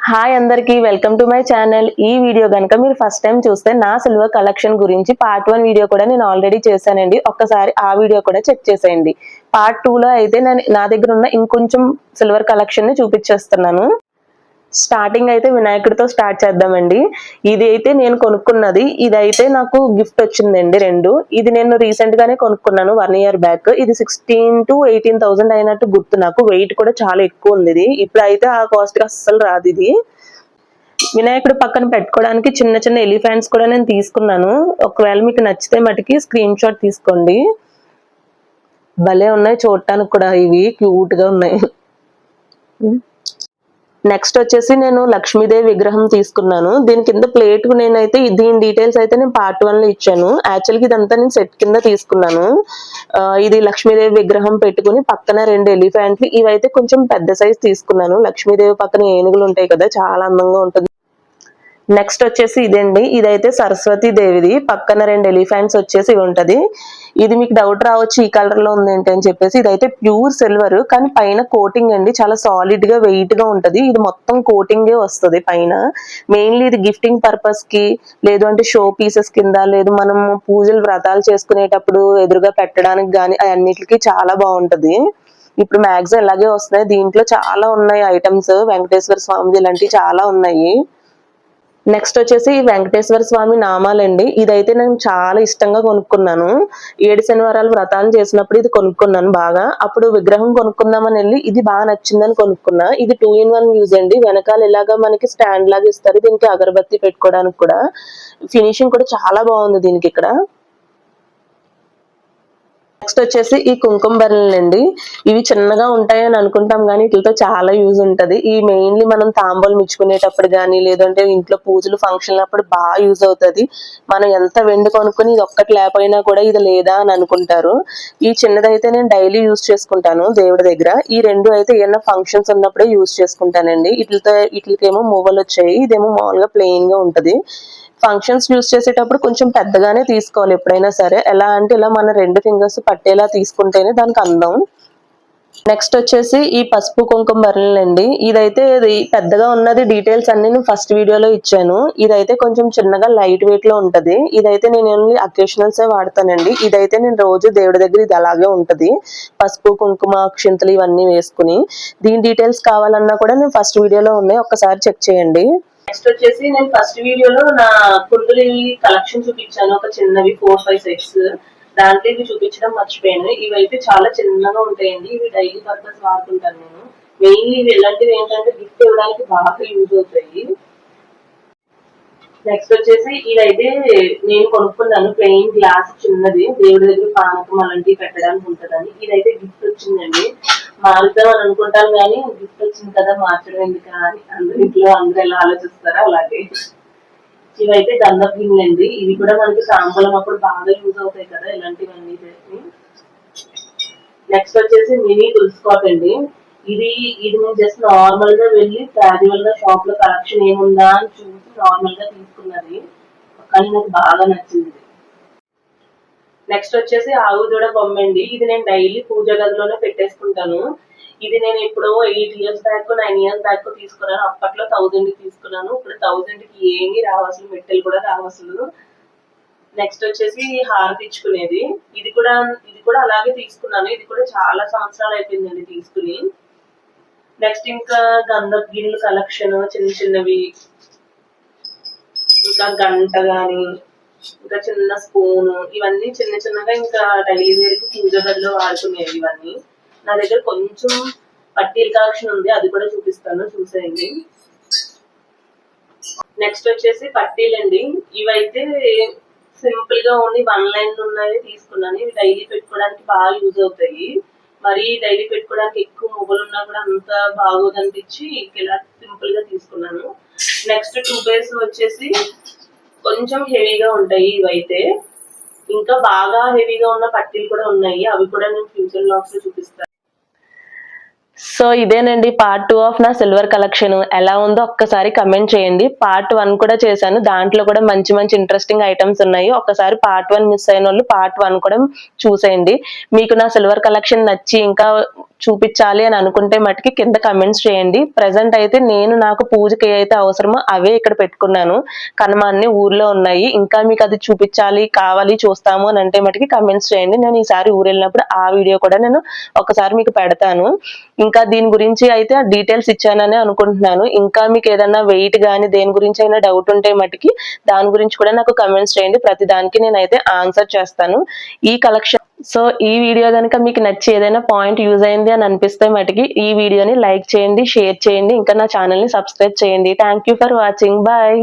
Hi అందరికి welcome to my channel. ఈ video గనుక మీరు ఫస్ట్ టైం చూస్తే నా సిల్వర్ కలెక్షన్ గురించి పార్ట్ 1 వీడియో కూడా నేను ఆల్రెడీ చేశానండి. ఒక్కసారి ఆ వీడియో కూడా చెక్ చేసేయండి. పార్ట్ 2 లో అయితే నా దగ్గర ఉన్న ఇంకొంచెం సిల్వర్ కలెక్షన్ ని చూపించేస్తున్నాను. స్టార్టింగ్ అయితే వినాయకుడితో స్టార్ట్ చేద్దామండి. ఇది అయితే నేను కొనుక్కున్నది. ఇదైతే నాకు గిఫ్ట్ వచ్చిందండి 2. ఇది నేను రీసెంట్ గానే కొనుక్కున్నాను 1 year బ్యాక్. ఇది 16,000 to 18,000 అయినట్టు గుర్తు నాకు. వెయిట్ కూడా చాలా ఎక్కువ ఉంది ఇది. ఇప్పుడైతే ఆ కాస్ట్ కి అస్సలు రాదు ఇది. వినాయకుడు పక్కన పెట్టుకోవడానికి చిన్న చిన్న ఎలిఫెంట్స్ కూడా నేను తీసుకున్నాను. ఒకవేళ మీకు నచ్చితే మటుకి స్క్రీన్ షాట్ తీసుకోండి. భలే ఉన్నాయి చూడటానికి కూడా, ఇవి క్యూట్ గా ఉన్నాయి. నెక్స్ట్ వచ్చేసి నేను లక్ష్మీదేవి విగ్రహం తీసుకున్నాను. దీని కింద ప్లేట్ నేనైతే దీని డీటెయిల్స్ అయితే నేను పార్ట్ 1 లో ఇచ్చాను. యాక్చువల్గా ఇదంతా నేను సెట్ కింద తీసుకున్నాను. ఇది లక్ష్మీదేవి విగ్రహం పెట్టుకుని పక్కన 2 ఎలిఫెంట్లు, ఇవైతే కొంచెం పెద్ద సైజ్ తీసుకున్నాను. లక్ష్మీదేవి పక్కన ఏనుగులు ఉంటాయి కదా, చాలా అందంగా ఉంటుంది. నెక్స్ట్ వచ్చేసి ఇదండి. ఇదైతే సరస్వతి దేవిది. పక్కన 2 ఎలిఫెంట్స్ వచ్చేసి ఉంటది. ఇది మీకు డౌట్ రావచ్చు ఈ కలర్ లో ఉంది ఏంటి అని చెప్పేసి. ఇదైతే ప్యూర్ సిల్వర్, కానీ పైన కోటింగ్ అండి చాలా సాలిడ్ గా వెయిట్ గా ఉంటది. ఇది మొత్తం కోటింగే వస్తుంది పైన. మెయిన్లీ ఇది గిఫ్టింగ్ పర్పస్ కి, లేదు అంటే షో పీసెస్ కింద, లేదు మనం పూజలు వ్రతాలు చేసుకునేటప్పుడు ఎదురుగా పెట్టడానికి గానీ అన్నిటికీ చాలా బాగుంటది. ఇప్పుడు మ్యాక్సిమం ఇలాగే వస్తున్నాయి. దీంట్లో చాలా ఉన్నాయి ఐటమ్స్. వెంకటేశ్వర స్వామిది ఇలాంటివి చాలా ఉన్నాయి. నెక్స్ట్ వచ్చేసి వెంకటేశ్వర స్వామి నామాలండి. ఇదైతే నేను చాలా ఇష్టంగా కొనుక్కున్నాను. 7 శనివారాలు వ్రతాలు చేసినప్పుడు ఇది కొనుక్కున్నాను బాగా. అప్పుడు విగ్రహం కొనుక్కుందామని వెళ్ళి ఇది బాగా నచ్చిందని కొనుక్కున్నా. ఇది 2 in 1 యూజ్ అండి. వెనకాల ఇలాగా మనకి స్టాండ్ లాగా ఇస్తారు. దీనికి అగరబత్తి పెట్టుకోవడానికి కూడా. ఫినిషింగ్ కూడా చాలా బాగుంది దీనికి ఇక్కడ. నెక్స్ట్ వచ్చేసి ఈ కుంకుమ బెరళ్ళు అండి. ఇవి చిన్నగా ఉంటాయని అనుకుంటాం కానీ వీటితో చాలా యూజ్ ఉంటది. ఈ మెయిన్లీ మనం తాంబూలం ఇచ్చుకునేటప్పుడు కానీ, లేదంటే ఇంట్లో పూజలు ఫంక్షన్ అప్పుడు బాగా యూజ్ అవుతుంది. మనం ఎంత వెండి కొనుక్కొని ఇది ఒక్కటి లేకపోయినా కూడా ఇది లేదా అని అనుకుంటారు. ఈ చిన్నదైతే నేను డైలీ యూజ్ చేసుకుంటాను దేవుడి దగ్గర. ఈ 2 అయితే ఏమైనా ఫంక్షన్స్ ఉన్నప్పుడే యూజ్ చేసుకుంటానండి. వీటికేమో మూవలు వచ్చాయి. ఇదేమో మామూలుగా ప్లెయిన్ గా ఉంటది. ఫంక్షన్స్ యూజ్ చేసేటప్పుడు కొంచెం పెద్దగానే తీసుకోవాలి ఎప్పుడైనా సరే. ఎలా అంటే ఇలా మన 2 ఫింగర్స్ పట్టేలా తీసుకుంటేనే దానికి అందం. నెక్స్ట్ వచ్చేసి ఈ పసుపు కుంకుమ బెరళ్ళండి. ఇదైతే పెద్దగా ఉన్నది డీటెయిల్స్ అన్ని నేను ఫస్ట్ వీడియోలో ఇచ్చాను. ఇదైతే కొంచెం చిన్నగా లైట్ వెయిట్ లో ఉంటది. ఇదైతే నేను ఓన్లీ అకేషనల్స్ వాడతానండి. ఇదైతే నేను రోజు దేవుడి దగ్గర ఇది అలాగే ఉంటది. పసుపు కుంకుమ అక్షింతలు ఇవన్నీ వేసుకుని. దీని డీటెయిల్స్ కావాలన్నా కూడా నేను ఫస్ట్ వీడియోలో ఉన్నాయి, ఒక్కసారి చెక్ చేయండి. నెక్స్ట్ వచ్చేసి నేను ఫస్ట్ వీడియోలో నా కుండలి కలెక్షన్ చూపించాను, ఒక చిన్నవి 4-5 సెట్స్. దాంట్లో ఇవి చూపించడం మర్చిపోయాను. ఇవైతే చాలా చిన్నగా ఉంటాయండి. ఇవి డైలీ పర్పస్ వాడుతుంటాను నేను. మెయిన్లీ ఇవి ఇలాంటివి ఏంటంటే గిఫ్ట్ ఇవ్వడానికి బాగా యూజ్ అవుతాయి. నెక్స్ట్ వచ్చేసి ఇదైతే నేను కొనుక్కున్నాను ప్లెయిన్ గ్లాస్ చిన్నది. దేవుడి దగ్గర పానకం అలాంటివి పెట్టడానికి ఉంటుందని. ఇదైతే గిఫ్ట్ వచ్చిందండి. మారుద్దాం అని అనుకుంటాను కానీ గిఫ్ట్ వచ్చింది కదా మార్చడం ఎందుకు అని ఇంట్లో అందరూ ఎలా ఆలోచిస్తారో అలాగే. ఇవైతే గంధపు గిన్నెలు అండి. ఇవి కూడా మనకి సాంబలం అప్పుడు బాగా యూజ్ అవుతాయి కదా ఇలాంటివన్నీ చేసి. నెక్స్ట్ వచ్చేసి మినీ తులసికోట అండి. ఇది నేను జస్ట్ నార్మల్ గా వెళ్ళి క్యాజువల్ గా షాప్ లో కలెక్షన్ ఏముందా అని చూసి నార్మల్ గా తీసుకున్నది, కానీ నాకు బాగా నచ్చింది. నెక్స్ట్ వచ్చేసి ఆవు దూడ బొమ్మ అండి. ఇది నేను డైలీ పూజ గదిలోనే పెట్టేసుకుంటాను. ఇది నేను ఇప్పుడు 8 years బ్యాక్ 9 years బ్యాక్ తీసుకున్నాను. అప్పట్లో 1000 కి తీసుకున్నాను. ఇప్పుడు 1000 కి ఏమీ రావసలు, మెట్టెలు కూడా రావసలు. నెక్స్ట్ వచ్చేసి హారతి ఇచ్చుకునేది. ఇది కూడా అలాగే తీసుకున్నాను. ఇది కూడా చాలా సంవత్సరాలు అయిపోయిందండి తీసుకుని. నెక్స్ట్ ఇంకా గంధపు గిన్నెల కలెక్షన్ చిన్న చిన్నవి, ఇంకా గంట గాని, ఇంకా చిన్న స్పూన్, ఇవన్నీ చిన్న చిన్నగా ఇంకా డైలీ వేర్ కి పూజ గదిలో వాడుకునేవి. ఇవన్నీ నా దగ్గర కొంచెం పట్టీల కలెక్షన్ ఉంది, అది కూడా చూపిస్తాను, చూసేయండి. నెక్స్ట్ వచ్చేసి పట్టీలండి. ఇవైతే సింపుల్ గా ఓన్లీ 1 line ఉన్నవి తీసుకున్నాను. ఇవి డైలీ పెట్టుకోవడానికి బాగా యూజ్ అవుతాయి. మరి డైలీ పెట్టుకోవడానికి ఎక్కువ మువ్వలు ఉన్నా కూడా అంత బాగోదనిపించి ఇలా సింపుల్ గా తీసుకున్నాను. నెక్స్ట్ 2 pairs వచ్చేసి కొంచెం హెవీగా ఉంటాయి ఇవైతే. ఇంకా బాగా హెవీగా ఉన్న పట్టీలు కూడా ఉన్నాయి, అవి కూడా నేను ఫ్యూచర్ బ్లాగ్స్ లో చూపిస్తాను. సో ఇదేనండి పార్ట్ 2 ఆఫ్ నా సిల్వర్ కలెక్షన్. ఎలా ఉందో ఒక్కసారి కమెంట్ చేయండి. పార్ట్ 1 కూడా చేశాను, దాంట్లో కూడా మంచి మంచి ఇంట్రెస్టింగ్ ఐటమ్స్ ఉన్నాయి. ఒక్కసారి పార్ట్ 1 మిస్ అయిన వాళ్ళు పార్ట్ 1 కూడా చూసేయండి. మీకు నా సిల్వర్ కలెక్షన్ నచ్చి ఇంకా చూపించాలి అని అనుకుంటే మటుకి కింద కమెంట్స్ చేయండి. ప్రెసెంట్ అయితే నేను నాకు పూజకి ఏవైతే అవసరమో అవే ఇక్కడ పెట్టుకున్నాను. కనమాన్ని ఊర్లో ఉన్నాయి. ఇంకా మీకు అది చూపించాలి, కావాలి, చూస్తాము అని అంటే మటుకి కమెంట్స్ చేయండి. నేను ఈసారి ఊరు వెళ్ళినప్పుడు ఆ వీడియో కూడా నేను ఒకసారి మీకు పెడతాను. ఇంకా దీని గురించి అయితే డీటెయిల్స్ ఇచ్చానని అనుకుంటున్నాను. ఇంకా మీకు ఏదైనా వెయిట్ గానీ దేని గురించి అయినా డౌట్ ఉంటే మటుకి దాని గురించి కూడా నాకు కమెంట్స్ చేయండి. ప్రతి దానికి నేనైతే ఆన్సర్ చేస్తాను. ఈ కలెక్షన్ ఈ వీడియో కనుక మీకు నచ్చి ఏదైనా పాయింట్ యూజ్ అయింది అని అనిపిస్తే మటుకి ఈ వీడియోని లైక్ చేయండి, షేర్ చేయండి, ఇంకా నా ఛానల్ ని సబ్స్క్రైబ్ చేయండి. Thank you for watching. Bye.